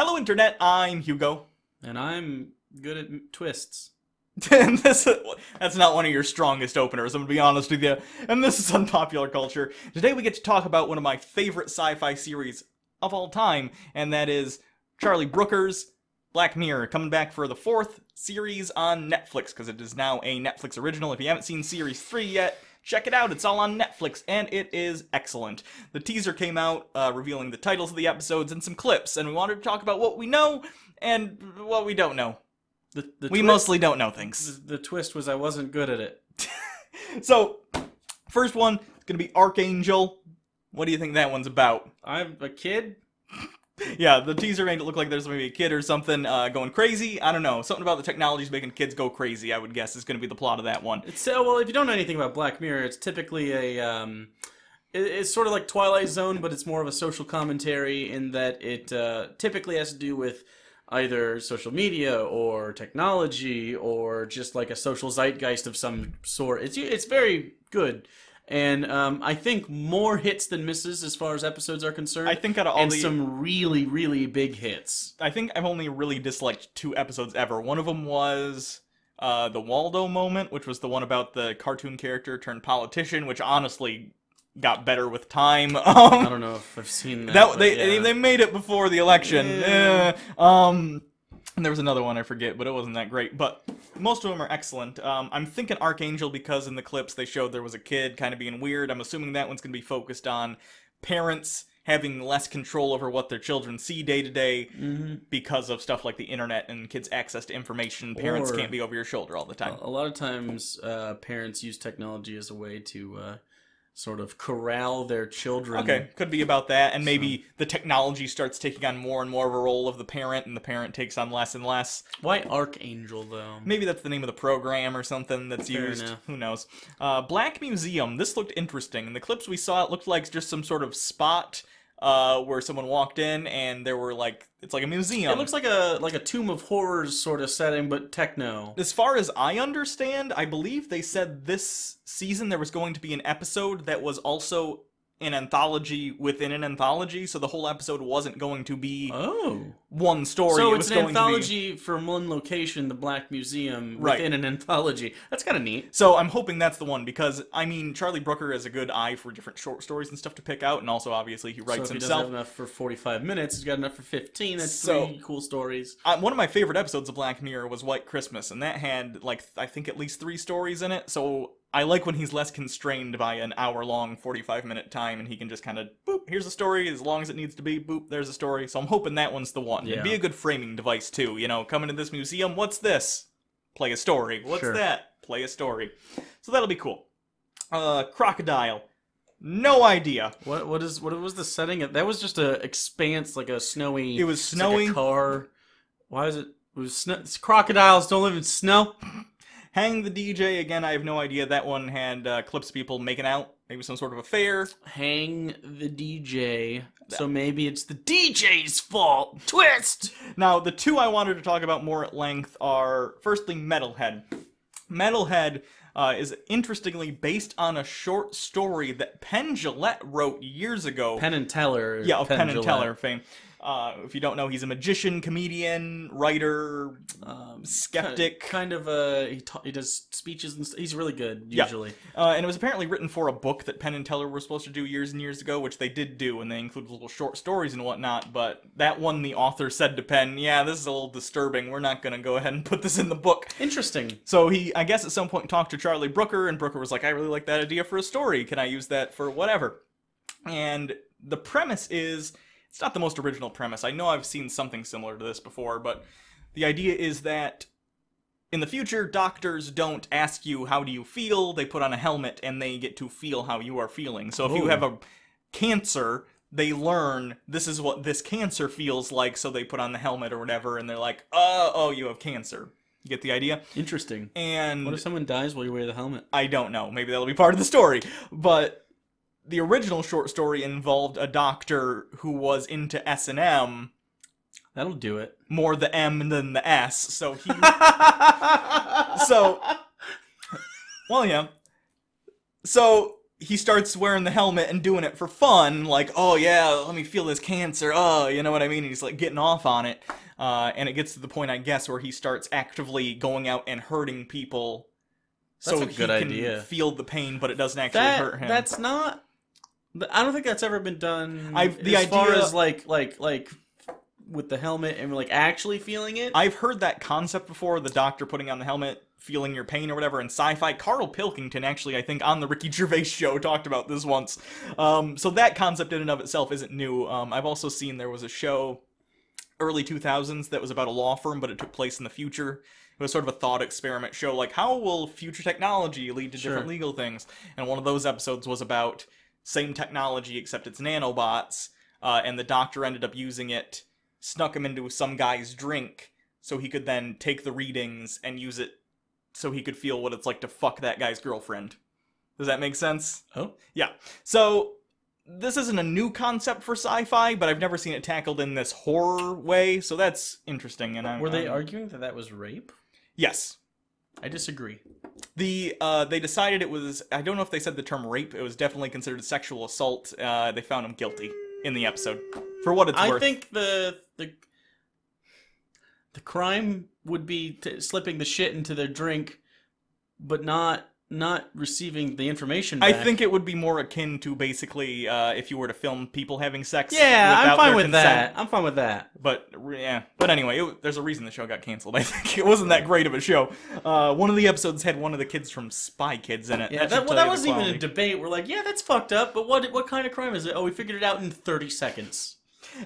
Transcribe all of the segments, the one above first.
Hello, Internet. I'm Hugo. And I'm good at twists. And that's not one of your strongest openers, I'm gonna be honest with you. And this is Unpopular Culture. Today we get to talk about one of my favorite sci-fi series of all time, and that is Charlie Brooker's Black Mirror, coming back for the 4th series on Netflix, because it is now a Netflix original. If you haven't seen Series 3 yet, check it out. It's all on Netflix, and it is excellent. The teaser came out, revealing the titles of the episodes and some clips, and we wanted to talk about what we know and what we don't know. We mostly don't know things. The twist was I wasn't good at it. So, first one is going to be Archangel. What do you think that one's about? I'm a kid? Yeah, the teaser made it look like there's maybe a kid or something going crazy. I don't know. Something about the technology's making kids go crazy, I would guess, is going to be the plot of that one. Well, if you don't know anything about Black Mirror, it's typically it's sort of like Twilight Zone, but it's more of a social commentary in that it typically has to do with either social media or technology or just like a social zeitgeist of some sort. It's very good. And I think more hits than misses as far as episodes are concerned. I think out of all some really, really big hits. I think I've only really disliked 2 episodes ever. One of them was the Waldo moment, which was the one about the cartoon character turned politician, which honestly got better with time. I don't know if I've seen that. They made it before the election. Yeah. And there was another one I forget, but it wasn't that great. But most of them are excellent. I'm thinking Archangel because in the clips they showed there was a kid kind of being weird. I'm assuming that one's going to be focused on parents having less control over what their children see day to day because of stuff like the internet and kids' access to information. Parents can't be over your shoulder all the time. A lot of times parents use technology as a way to sort of corral their children. Okay, could be about that, and maybe the technology starts taking on more and more of a role of the parent, and the parent takes on less and less. Why Archangel, though? Maybe that's the name of the program or something that's Fair used. enough. Who knows? Black Museum. This looked interesting. In the clips we saw, it looked like just some sort of spot where someone walked in, and there were it's like a museum. It looks like a Tomb of Horrors sort of setting, but techno. As far as I understand, I believe they said this season there was going to be an episode that was also an anthology within an anthology, so the whole episode wasn't going to be one story. So it's an anthology from one location, the Black Museum, within an anthology. That's kind of neat. So I'm hoping that's the one, because, I mean, Charlie Brooker has a good eye for different short stories and stuff to pick out, and also, obviously, he writes himself. So if he doesn't have enough for 45 minutes, he's got enough for 15. That's 3 cool stories. One of my favorite episodes of Black Mirror was White Christmas, and that had, I think at least 3 stories in it, so I like when he's less constrained by an hour-long, 45-minute time, and he can just kind of, boop, here's a story, as long as it needs to be, boop, there's a story. So I'm hoping that one's the one. Yeah. It'd be a good framing device, too. You know, coming to this museum, what's this? Play a story. What's that? Play a story. So that'll be cool. Crocodile. No idea. What was the setting? That was just a expanse, like a snowy... It was snowy. Like a car. Why is it... It was snow... Crocodiles don't live in snow. Hang the DJ, again, I have no idea. That one had clips of people making out. Maybe some sort of affair. Hang the DJ. So maybe it's the DJ's fault. Twist! Now, the 2 I wanted to talk about more at length are, firstly, Metalhead. Metalhead is interestingly based on a short story that Penn Jillette wrote years ago. Penn and Teller. Yeah, of Penn and Teller fame. If you don't know, he's a magician, comedian, writer, skeptic. Kind of he does speeches and he's really good, usually. Yeah. And it was apparently written for a book that Penn and Teller were supposed to do years and years ago, which they did do, and they included little short stories and whatnot, but that one the author said to Penn, yeah, this is a little disturbing, we're not going to go ahead and put this in the book. Interesting. So he, I guess at some point, talked to Charlie Brooker, and Brooker was like, I really like that idea for a story, can I use that for whatever? And the premise is... It's not the most original premise. I know I've seen something similar to this before, but the idea is that in the future, doctors don't ask you how do you feel, they put on a helmet and they get to feel how you are feeling. So if you have a cancer, they learn this is what this cancer feels like, so they put on the helmet or whatever, and they're like, oh, you have cancer. You get the idea? Interesting. And what if someone dies while you wear the helmet? I don't know. Maybe that'll be part of the story. But the original short story involved a doctor who was into S&M. That'll do it. More the M than the S. So he... So... Well, yeah. So he starts wearing the helmet and doing it for fun, like, oh yeah, let me feel this cancer, oh, you know what I mean? And he's like getting off on it, and it gets to the point, I guess, where he starts actively going out and hurting people, That's so a he good can idea. feel the pain, but it doesn't actually hurt him. That's not. I don't think that's ever been done. The as far idea- as like with the helmet and like actually feeling it. I've heard that concept before, the doctor putting on the helmet, feeling your pain or whatever in sci-fi. Carl Pilkington actually, I think, on the Ricky Gervais show talked about this once. So that concept in and of itself isn't new. I've also seen there was a show, early 2000s, that was about a law firm, but it took place in the future. It was sort of a thought experiment show, like, how will future technology lead to different legal things? And one of those episodes was about same technology, except it's nanobots, and the doctor ended up using it, snuck him into some guy's drink, so he could then take the readings and use it so he could feel what it's like to fuck that guy's girlfriend. Does that make sense? Oh? Yeah. So, this isn't a new concept for sci-fi, but I've never seen it tackled in this horror way, so that's interesting. And Were they arguing that that was rape? Yes. I disagree. They decided it was, I don't know if they said the term rape, it was definitely considered sexual assault. They found him guilty in the episode. For what it's worth. I think the crime would be slipping the shit into their drink, but not receiving the information back. I think it would be more akin to basically if you were to film people having sex. Yeah, I'm without fine their with consent. that. I'm fine with that. But yeah, but anyway, there's a reason the show got canceled. I think it wasn't that great of a show. One of the episodes had one of the kids from Spy Kids in it. Yeah, that wasn't even a debate. We're like, yeah, that's fucked up. But what kind of crime is it? Oh, we figured it out in 30 seconds.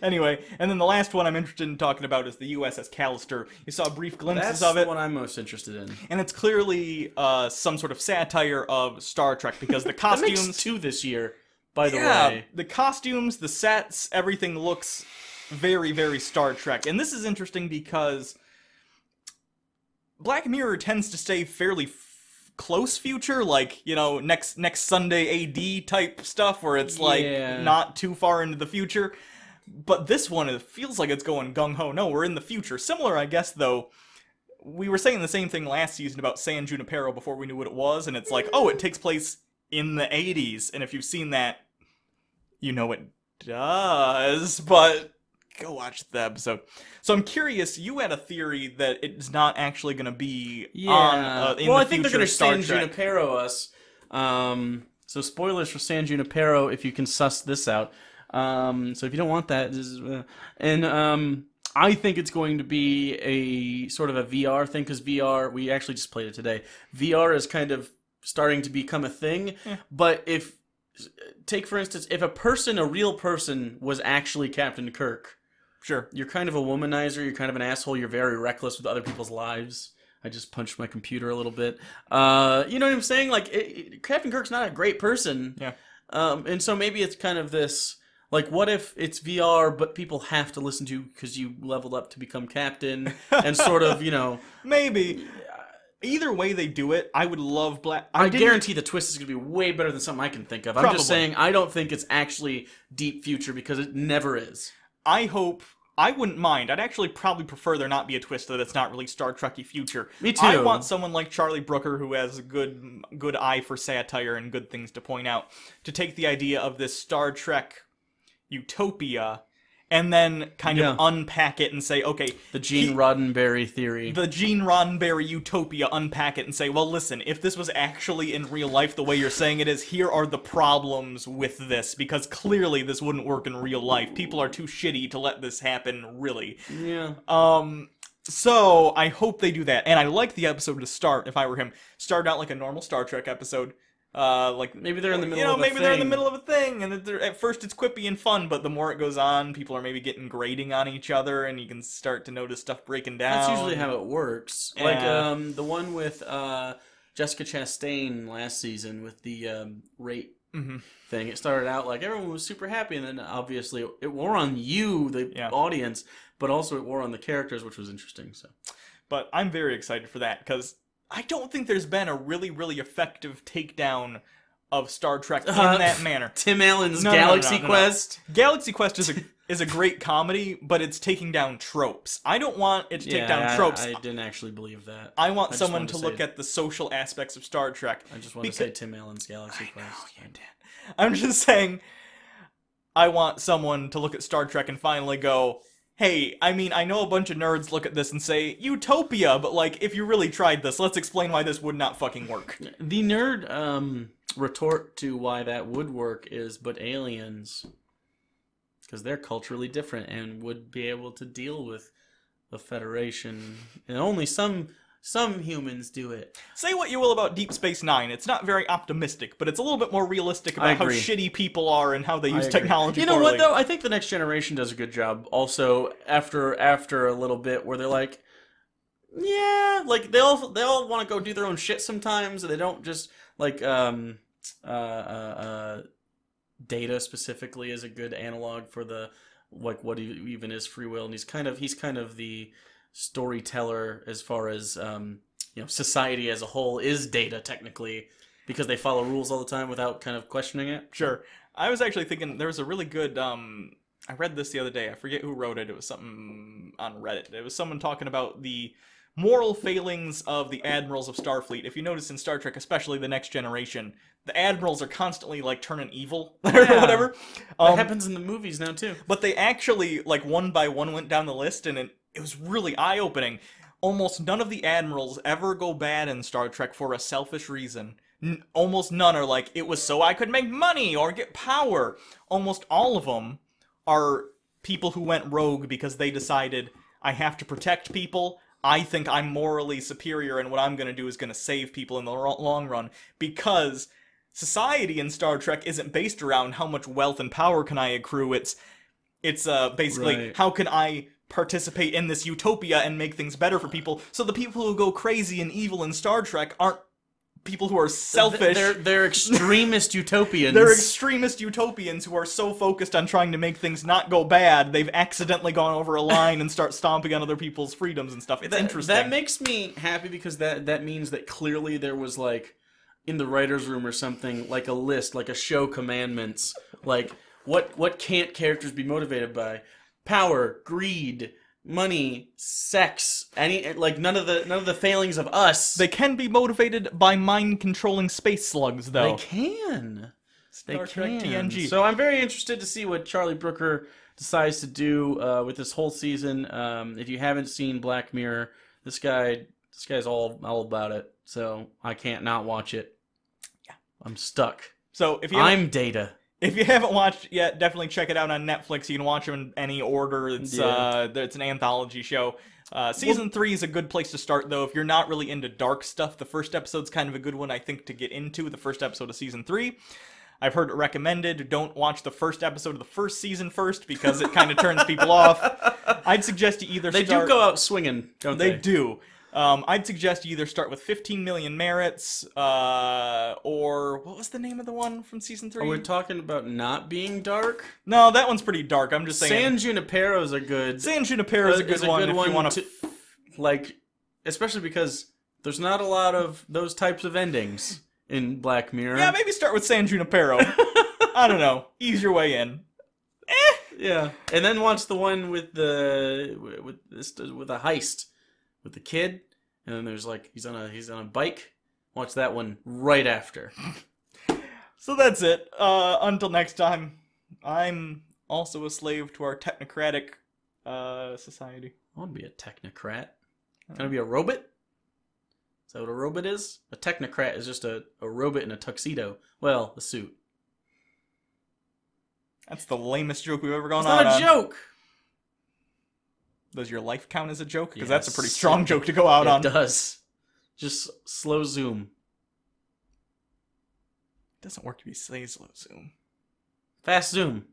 Anyway, and then the last one I'm interested in talking about is the USS Callister. You saw brief glimpses of it. That's the one I'm most interested in. And it's clearly some sort of satire of Star Trek, because the costumes... That makes 2 this year, by the way. The costumes, the sets, everything looks very, very Star Trek. And this is interesting because Black Mirror tends to stay fairly close future, like, you know, next Sunday AD type stuff, where it's like not too far into the future. But this one, it feels like it's going gung-ho. No, we're in the future. Similar, I guess, though. We were saying the same thing last season about San Junipero before we knew what it was, and it's like, oh, it takes place in the 80s. And if you've seen that, you know it does. But go watch the episode. So I'm curious, you had a theory that it's not actually going to be on in well, the I think they're future going to Star San Trek. Junipero us. So spoilers for San Junipero if you can suss this out. So if you don't want that, I think it's going to be a sort of a VR thing, because VR, we actually just played it today. VR is kind of starting to become a thing, but take for instance, if a real person was actually Captain Kirk, sure, you're kind of a womanizer, you're kind of an asshole, you're very reckless with other people's lives. I just punched my computer a little bit. You know what I'm saying? Like, Captain Kirk's not a great person. Yeah. And so maybe it's kind of this... Like, what if it's VR, but people have to listen to you because you leveled up to become captain, and sort of, you know... Maybe. Either way they do it, I would love Black... I guarantee the twist is going to be way better than something I can think of. Probably. I'm just saying, I don't think it's actually deep future, because it never is. I hope... I wouldn't mind. I'd actually probably prefer there not be a twist that it's not really Star Trek-y future. Me too. I want someone like Charlie Brooker, who has a good eye for satire and good things to point out, to take the idea of this Star Trek utopia and then kind of unpack it and say, okay... The Gene Roddenberry theory. The Gene Roddenberry utopia, unpack it and say, well, listen, if this was actually in real life the way you're saying it is, here are the problems with this, because clearly this wouldn't work in real life. People are too shitty to let this happen, really. Yeah. So, I hope they do that. And I like the episode to start, if I were him. Start out like a normal Star Trek episode. Like maybe they're in the middle of a maybe thing. they're in the middle of a thing, and at first it's quippy and fun, but the more it goes on, people are maybe getting grating on each other, and you can start to notice stuff breaking down. That's usually how it works. Yeah. Like the one with Jessica Chastain last season with the rape thing. It started out like everyone was super happy, and then obviously it wore on you, the audience, but also it wore on the characters, which was interesting. So, but I'm very excited for that, because I don't think there's been a really, really effective takedown of Star Trek in that manner. Tim Allen's Galaxy Quest? Galaxy Quest is is a great comedy, but it's taking down tropes. I don't want it to take down tropes. I didn't actually believe that. I want someone to look at the social aspects of Star Trek. I just want to say Tim Allen's Galaxy Quest. I know, you did. I'm just saying, I want someone to look at Star Trek and finally go, hey, I mean, I know a bunch of nerds look at this and say, utopia, but, like, if you really tried this, let's explain why this would not fucking work. The nerd retort to why that would work is, but aliens, because they're culturally different and would be able to deal with the Federation, and only some humans do it. Say what you will about Deep Space Nine, it's not very optimistic, but it's a little bit more realistic about how shitty people are and how they use technology. You know what, though? I think The Next Generation does a good job. Also, after a little bit where they're like, yeah, like they all want to go do their own shit sometimes, and they don't just like Data specifically is a good analog for the like what even is free will, and he's kind of the storyteller as far as society as a whole is Data technically, because they follow rules all the time without kind of questioning it. Sure. I was actually thinking there was a really good I read this the other day. I forget who wrote it. It was something on Reddit. It was someone talking about the moral failings of the admirals of Starfleet. If you notice in Star Trek, especially The Next Generation, the admirals are constantly like turning evil or whatever. That happens in the movies now too. But they actually like one by one went down the list, and it was really eye-opening. Almost none of the admirals ever go bad in Star Trek for a selfish reason. Almost none are like, it was so I could make money or get power. Almost all of them are people who went rogue because they decided, I have to protect people. I think I'm morally superior, and what I'm going to do is going to save people in the long run. Because society in Star Trek isn't based around how much wealth and power can I accrue. It's basically, how can I participate in this utopia and make things better for people. So the people who go crazy and evil in Star Trek aren't people who are selfish. They're extremist utopians. They're extremist utopians who are so focused on trying to make things not go bad, they've accidentally gone over a line and start stomping on other people's freedoms and stuff. It's interesting. That makes me happy because that means that clearly there was like in the writer's room or something, like a list, like a show commandments, like what can't characters be motivated by? Power, greed, money, sex, none of the failings of us. They can be motivated by mind-controlling space slugs, though. They can. Star Trek TNG. So I'm very interested to see what Charlie Brooker decides to do with this whole season. If you haven't seen Black Mirror, this guy's all about it. So I can't not watch it. Yeah, I'm stuck. So I'm Data. If you haven't watched yet, definitely check it out on Netflix. You can watch them in any order. It's an anthology show. Season 3 is a good place to start, though. If you're not really into dark stuff, the first episode's kind of a good one, I think, to get into, the first episode of Season 3. I've heard it recommended. Don't watch the first episode of the first season first, because it kind of turns people off. I'd suggest you either They do go out swinging, don't they? They do. I'd suggest you either start with 15 Million Merits, or what was the name of the one from Season 3? Are we talking about not being dark? No, that one's pretty dark. I'm just saying. San Junipero's a good... San Junipero's a good one if you want to... Like, especially because there's not a lot of those types of endings in Black Mirror. Yeah, maybe start with San Junipero. I don't know. Ease your way in. Yeah, and then watch the one with a heist. With the kid, and then there's like he's on a bike. Watch that one right after. So that's it. Until next time, I'm also a slave to our technocratic society. I want to be a technocrat. Can I be a robot? Is that what a robot is? A technocrat is just a robot in a tuxedo. Well, a suit. That's the lamest joke we've ever gone on. It's not a joke. Does your life count as a joke? Because that's a pretty strong joke to go out on. It does. Just slow zoom. It doesn't work to be slow zoom. Fast zoom.